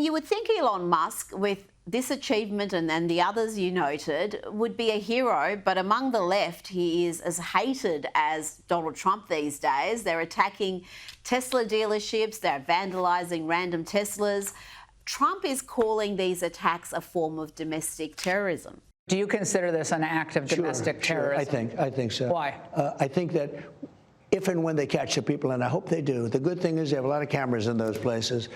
You would think Elon Musk, with this achievement and the others you noted, would be a hero, but among the left, he is as hated as Donald Trump these days. They're attacking Tesla dealerships, they're vandalising random Teslas. Trump is calling these attacks a form of domestic terrorism. Do you consider this an act of domestic terrorism? I think so. Why? I think that if and when they catch the people, and I hope they do, the good thing is they have a lot of cameras in those places,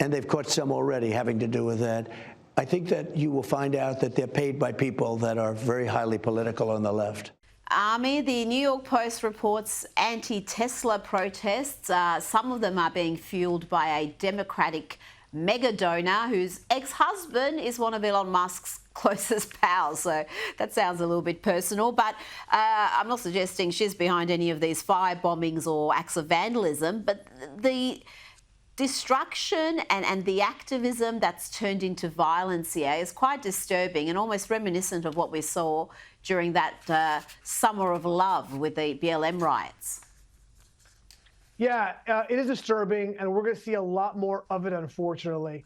and they've caught some already having to do with that. I think that you will find out that they're paid by people that are very highly political on the left. Ami, the New York Post reports anti-Tesla protests. Some of them are being fueled by a Democratic mega donor whose ex-husband is one of Elon Musk's closest pals. So that sounds a little bit personal, but I'm not suggesting she's behind any of these firebombings or acts of vandalism, but the destruction and the activism that's turned into violence here is quite disturbing and almost reminiscent of what we saw during that summer of love with the BLM riots. Yeah, it is disturbing, and we're going to see a lot more of it, unfortunately.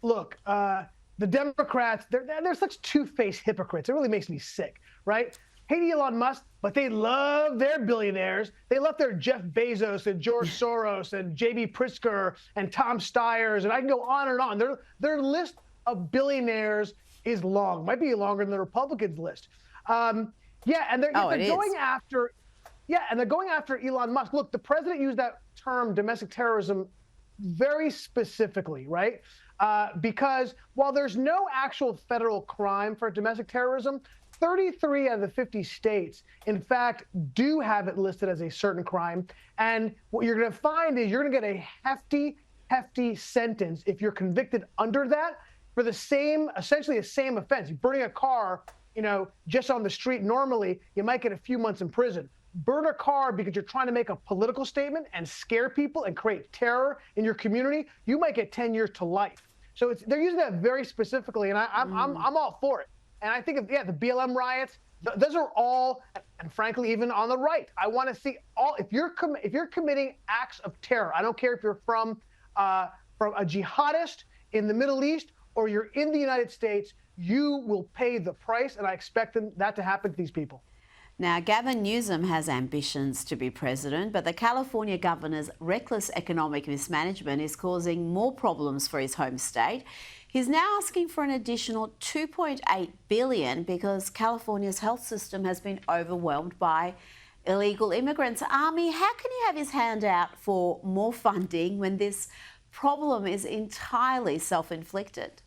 Look, the Democrats, they're such two-faced hypocrites. It really makes me sick, right? Hate Elon Musk, but they love their billionaires. They love their Jeff Bezos and George Soros and J.B. Pritzker and Tom Steyers, and I can go on and on. Their list of billionaires is long. Might be longer than the Republicans' list. Yeah, and they're going after. Yeah, and they're going after Elon Musk. Look, the president used that term domestic terrorism very specifically, right? Because while there's no actual federal crime for domestic terrorism, 33 out of the 50 states, in fact, do have it listed as a certain crime. And what you're going to find is you're going to get a hefty sentence if you're convicted under that for the same, essentially the same offense. You're burning a car, just on the street. Normally, you might get a few months in prison. Burn a car because you're trying to make a political statement and scare people and create terror in your community, you might get 10 years to life. So they're using that very specifically, and I'm all for it. And I think, the BLM riots, those are all, and frankly, even on the right, I want to see all. If you're committing acts of terror, I don't care if you're from a jihadist in the Middle East or you're in the United States, you will pay the price, and I expect that to happen to these people. Now, Gavin Newsom has ambitions to be president, but the California governor's reckless economic mismanagement is causing more problems for his home state. He's now asking for an additional $2.8 billion because California's health system has been overwhelmed by illegal immigrants. Ami, how can he have his hand out for more funding when this problem is entirely self-inflicted?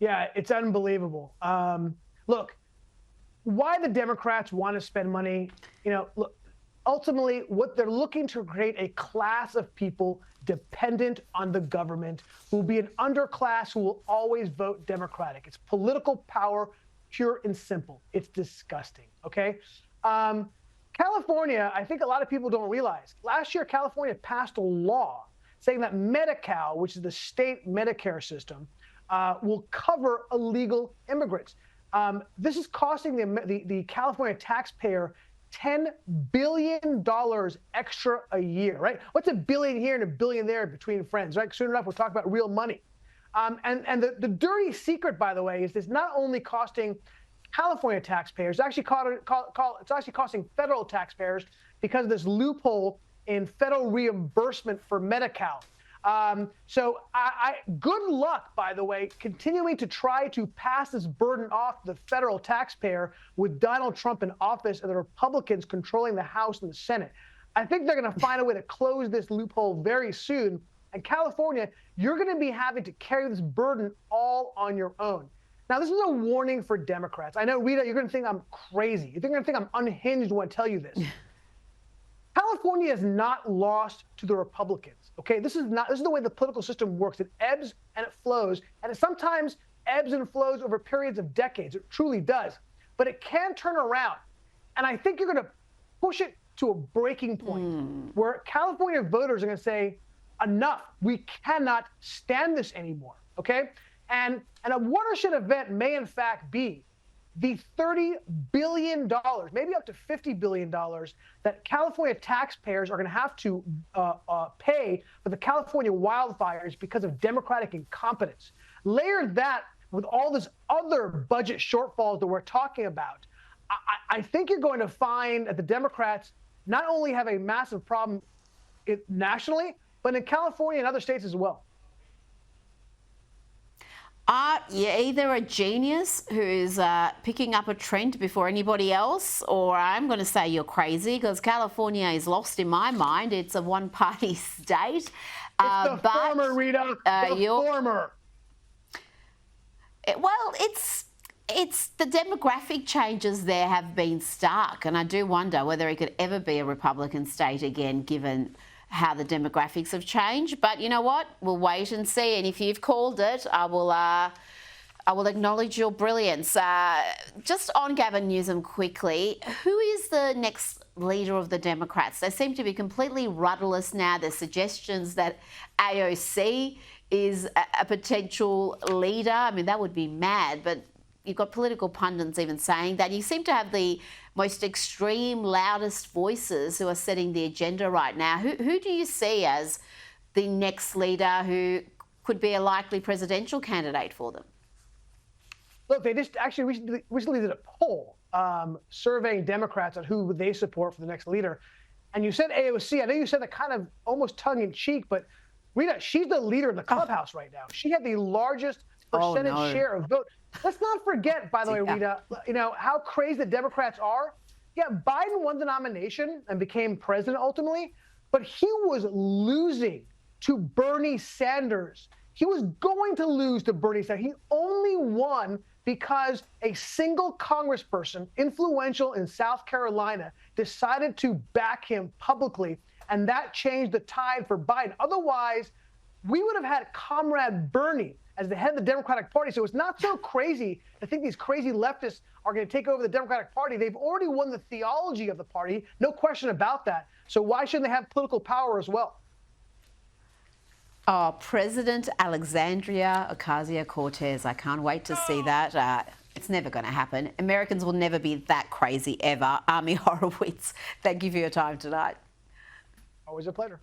Yeah, it's unbelievable. Look, why the Democrats want to spend money, look, ultimately what they're looking to create a class of people dependent on the government who will be an underclass who will always vote Democratic. It's political power, pure and simple. It's disgusting, okay? California, I think a lot of people don't realize, last year California passed a law saying that Medi-Cal, which is the state Medicare system, will cover illegal immigrants. This is costing the California taxpayer $10 billion extra a year, right? What's a billion here and a billion there between friends, right? Soon enough, we'll talk about real money. And the dirty secret, by the way, is this not only costing California taxpayers, it's actually costing federal taxpayers because of this loophole in federal reimbursement for Medi-Cal. So good luck, by the way, continuing to try to pass this burden off to the federal taxpayer with Donald Trump in office and the Republicans controlling the House and the Senate. I think they're going to find a way to close this loophole very soon. And California, you're going to be having to carry this burden all on your own. Now, this is a warning for Democrats. I know, Rita, you're going to think I'm crazy. You're going to think I'm unhinged when I tell you this. California is not lost to the Republicans, okay? This is the way the political system works. It ebbs and it flows, and it sometimes ebbs and flows over periods of decades. It truly does. But it can turn around. And I think you're going to push it to a breaking point where California voters are going to say, enough. We cannot stand this anymore, okay? And a watershed event may, in fact, be the $30 billion, maybe up to $50 billion that California taxpayers are going to have to pay for the California wildfires because of Democratic incompetence. Layer that with all this other budget shortfalls that we're talking about, I think you're going to find that the Democrats not only have a massive problem nationally, but in California and other states as well. You're either a genius who's picking up a trend before anybody else, or I'm going to say you're crazy, because California is lost in my mind. It's a one-party state. It's the former, Rita. The former. Well, it's the demographic changes there have been stark, and I do wonder whether it could ever be a Republican state again, given how the demographics have changed. But you know what? We'll wait and see. And if you've called it, I will acknowledge your brilliance. Just on Gavin Newsom quickly, who is the next leader of the Democrats? They seem to be completely rudderless now. There's suggestions that AOC is a potential leader. I mean, that would be mad, but you've got political pundits even saying that. You seem to have the most extreme, loudest voices who are setting the agenda right now. Who do you see as the next leader who could be a likely presidential candidate for them? Look, they just actually recently did a poll surveying Democrats on who they support for the next leader. And you said AOC. I know you said that kind of almost tongue-in-cheek, but Rita, she's the leader in the clubhouse right now. She had the largest percentage share of vote. Let's not forget, by the way, Rita, how crazy the Democrats are. Yeah, Biden won the nomination and became president ultimately, but he was losing to Bernie Sanders. He was going to lose to Bernie Sanders. He only won because a single congressperson, influential in South Carolina, decided to back him publicly, and that changed the tide for Biden. Otherwise, we would have had Comrade Bernie as the head of the Democratic Party. So it's not so crazy to think these crazy leftists are going to take over the Democratic Party. They've already won the theology of the party, no question about that. So why shouldn't they have political power as well? Oh, President Alexandria Ocasio-Cortez. I can't wait to see that. It's never going to happen. Americans will never be that crazy ever. Ami Horowitz, thank you for your time tonight. Always a pleasure.